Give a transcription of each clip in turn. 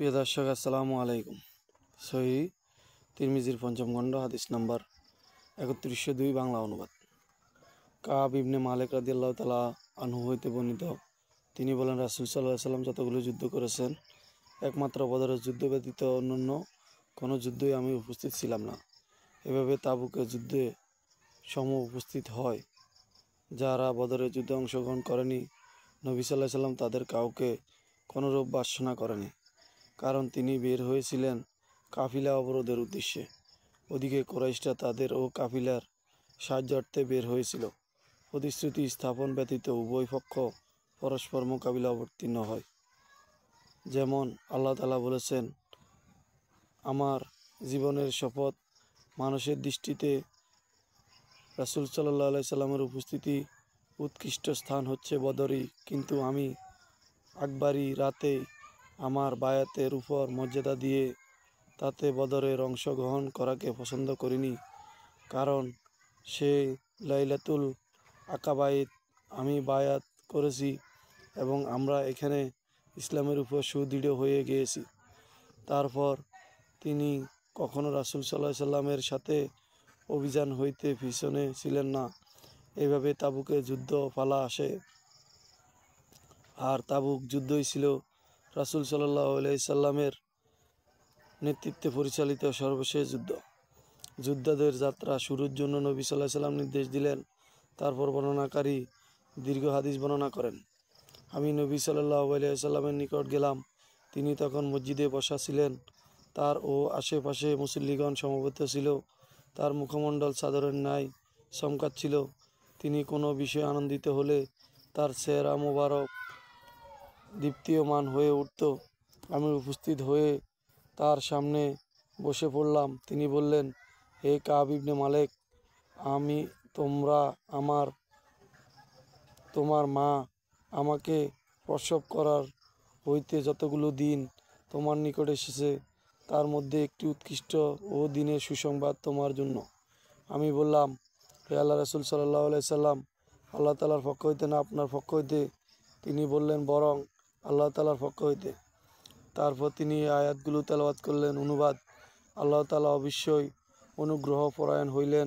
প্রিয় দর্শক, আসসালামু আলাইকুম। সহি তিরমিজির পঞ্চম খণ্ড হাদিস নাম্বার 3102 বাংলা অনুবাদ। কাব ইবনে মালিক রাদিয়াল্লাহু তাআলা আনহু হইতে বর্ণিত, তিনি বলেন, রাসূল সাল্লাল্লাহু আলাইহি সাল্লাম যতগুলো যুদ্ধ করেছেন, একমাত্র বদরের যুদ্ধ ব্যতীত অন্যান্য কোনো যুদ্ধই আমি উপস্থিত ছিলাম না। এভাবে তাবুকের যুদ্ধে উপস্থিত হয়। যারা বদরের যুদ্ধে অংশগ্রহণ করেনি, নবী সাল্লাল্লাহু আলাইহি সাল্লাম তাদের কাউকে কোনোরূপ ভর্ৎসনা করেনি, কারণ তিনি বের হয়েছিলেন কাফিলা অবরোধের উদ্দেশ্যে। ওদিকে কুরাইশরা তাদের ও কাফিলার সাহায্যার্থে বের হয়েছিল। প্রতিশ্রুতি স্থাপন ব্যতীত উভয় পক্ষ পরস্পর মোকাবিলা অবতীর্ণ হয়। যেমন আল্লাহ তাআলা বলেছেন, আমার জীবনের শপথ, মানুষের দৃষ্টিতে রাসূল সাল্লাল্লাহু আলাইহি সাল্লামের উপস্থিতি উৎকৃষ্ট স্থান হচ্ছে বদরই, কিন্তু আমি আকবরী রাতে আমার বায়াতের উপর মর্যাদা দিয়ে তাতে বদরের অংশগ্রহণ করাকে পছন্দ করিনি, কারণ সে লাইলাতুল আকাবায় আমি বায়াত করেছি এবং আমরা এখানে ইসলামের উপর সুদৃঢ় হয়ে গিয়েছি। তারপর তিনি কখনো রাসূল সাল্লাল্লাহু আলাইহি সাল্লামের সাথে অভিযান হইতে পিছনে ছিলেন না। এভাবে তাবুকে যুদ্ধ পালা আসে, আর তাবুক যুদ্ধই ছিল রাসূল সাল্লাল্লাহু আলাইহি সাল্লামের নেতৃত্বে পরিচালিত সর্বশেষ যুদ্ধ। যোদ্ধাদের যাত্রা শুরুর জন্য নবী সাল্লাল্লাহু আলাইহি সাল্লাম নির্দেশ দিলেন। তারপর বর্ণনাকারী দীর্ঘ হাদিস বর্ণনা করেন, আমি নবী সাল্লাল্লাহু আলাইহি সাল্লামের নিকট গেলাম। তিনি তখন মসজিদে বসা ছিলেন। তার ও আশেপাশে মুসল্লিগণ সমবেত ছিল। তার মুখমণ্ডল চাদরের ন্যায় চমকাচ্ছিল। তিনি কোনো বিষয়ে আনন্দিত হলে তার চেহারা মোবারক দীপ্তিয়মান হয়ে উঠত। আমি উপস্থিত হয়ে তার সামনে বসে পড়লাম। তিনি বললেন, হে কাব ইবনে মালিক, আমি তোমার মা আমাকে প্রসব করার হইতে যতগুলো দিন তোমার নিকট এসেছে, তার মধ্যে একটি উৎকৃষ্ট ও দিনের সুসংবাদ তোমার জন্য। আমি বললাম, হে আল্লাহ রাসূল সাল্লাল্লাহু আলাইহি সাল্লাম, আল্লাহ তাআলার পক্ষ হইতে না আপনার পক্ষ হইতে? তিনি বললেন, বরং আল্লাহ তাআলার পক্ষ হইতে। তারপর তিনি এই আয়াতগুলো তেলাওয়াত করলেন। অনুবাদ: আল্লাহ তাআলা অবশ্যই অনুগ্রহ পরায়ণ হইলেন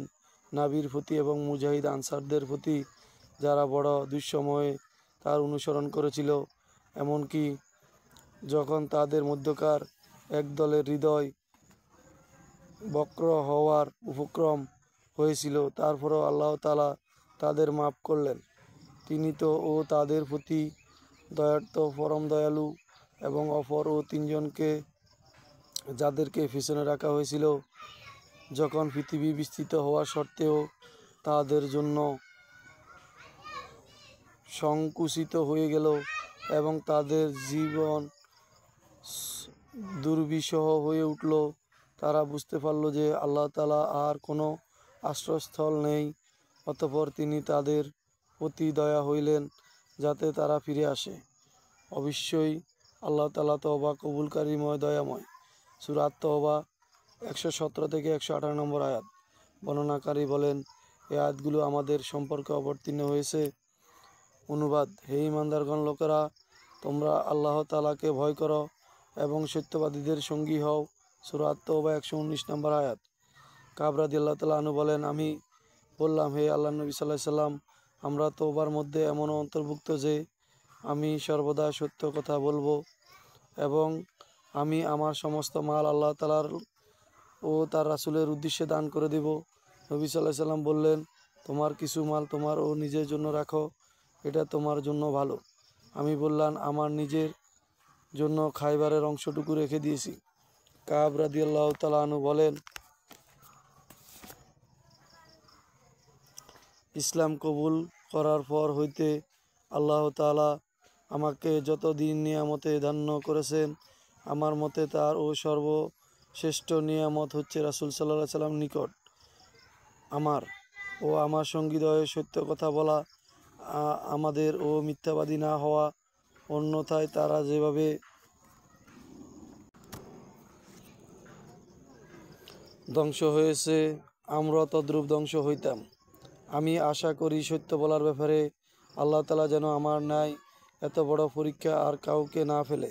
নাবির প্রতি এবং মুজাহিদ আনসারদের প্রতি, যারা বড় দুঃসময়ে তার অনুসরণ করেছিল, এমনকি যখন তাদের মধ্যকার এক দলের হৃদয় বক্র হওয়ার উপক্রম হয়েছিল। তারপরও আল্লাহ তাআলা তাদের মাফ করলেন। তিনি তো ও তাদের প্রতি দয়ার্থ, পরম দয়ালু। এবং অপর ও তিনজনকে, যাদেরকে পিছনে রাখা হয়েছিল, যখন পৃথিবী বিস্তৃত হওয়া সত্ত্বেও তাদের জন্য সংকুচিত হয়ে গেল এবং তাদের জীবন দুর্বিষহ হয়ে উঠল, তারা বুঝতে পারল যে আল্লাহ তাআলা আর কোনো আশ্রয়স্থল নেই। অতঃপর তিনি তাদের প্রতি দয়া হইলেন যাতে তারা ফিরে আসে। অবশ্যই আল্লাহ তাআলা তওবা কবুলকারীময়, দয়াময়। সূরা আত-তাওবা 117 থেকে 118 নম্বর আয়াত। বর্ণনাকারী বলেন, এই আয়াতগুলো আমাদের সম্পর্কে অবতীর্ণ হয়েছে। অনুবাদ: হে ঈমানদারগণ লোকেরা, তোমরা আল্লাহ তাআলাকে ভয় করো এবং সত্যবাদীদের সঙ্গী হও। সূরা আত-তাওবা 119 নম্বর আয়াত। কাব রাদিয়াল্লাহু তাআলা আনহু বলেন, আমি বললাম, হে আল্লাহর নবী সাল্লাল্লাহু আলাইহি সাল্লাম, আমরা তওবার মধ্যে এমনও অন্তর্ভুক্ত যে আমি সর্বদা সত্য কথা বলবো এবং আমি আমার সমস্ত মাল আল্লাহ তাআলার ও তার রাসূলের উদ্দেশ্যে দান করে দেব। নবী সাল্লাল্লাহু আলাইহি সাল্লাম বললেন, তোমার কিছু মাল তোমার ও নিজের জন্য রাখো, এটা তোমার জন্য ভালো। আমি বললাম, আমার নিজের জন্য খায়বারের অংশটুকু রেখে দিয়েছি। কাব রাদিয়াল্লাহু তাআলা আনহু বলেন, ইসলাম কবুল করার পর হইতে আল্লাহ তাআলা আমাকে যত দিন নিয়ামতে দান্য করেছেন, আমার মতে তার ও সর্বশ্রেষ্ঠ নিয়ামত হচ্ছে রাসূল সাল্লাল্লাহু আলাইহি সাল্লাম নিকট আমার ও আমার সঙ্গীদ্বয়ের সত্য কথা বলা, আমাদের ও মিথ্যাবাদী না হওয়া। অন্যথায় তারা যেভাবে ধ্বংস হয়েছে, আমরা তদ্রূপ ধ্বংস হইতাম। আমি আশা করি সত্য বলার ব্যাপারে আল্লাহ তাআলা যেন আমার ন্যায় এত বড় পরীক্ষা আর কাউকে না ফেলে।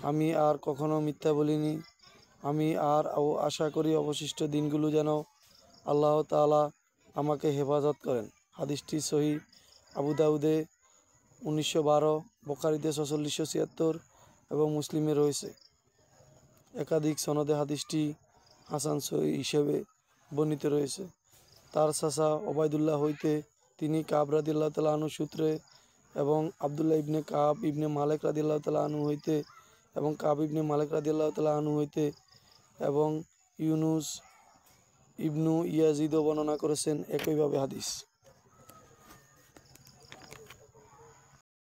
আমি আর কখনো মিথ্যা বলিনি। আমি আশা করি অবশিষ্ট দিনগুলো যেন আল্লাহ তাআলা আমাকে হেফাজত করেন। হাদিসটি সহিহ আবু দাউদে 1912, বুখারীতে 4676 এবং মুসলিমে রয়েছে। একাধিক সনদে হাদিসটি হাসান সহিহ হিসেবে বর্ণিত রয়েছে। তার চাচা ওবায়দুল্লাহ হইতে তিনি কাব রাদিয়াল্লাহু তাআলা আনহু সূত্রে এবং আব্দুল্লাহ ইবনে কাব ইবনে মালিক রাদিয়াল্লাহু তাআলা আনহু হইতে এবং কাব ইবনে মালিক রাদিয়াল্লাহু তাআলা আনহু হইতে এবং ইউনুস ইবনু ইয়াজিদও বর্ণনা করেছেন একইভাবে হাদিস।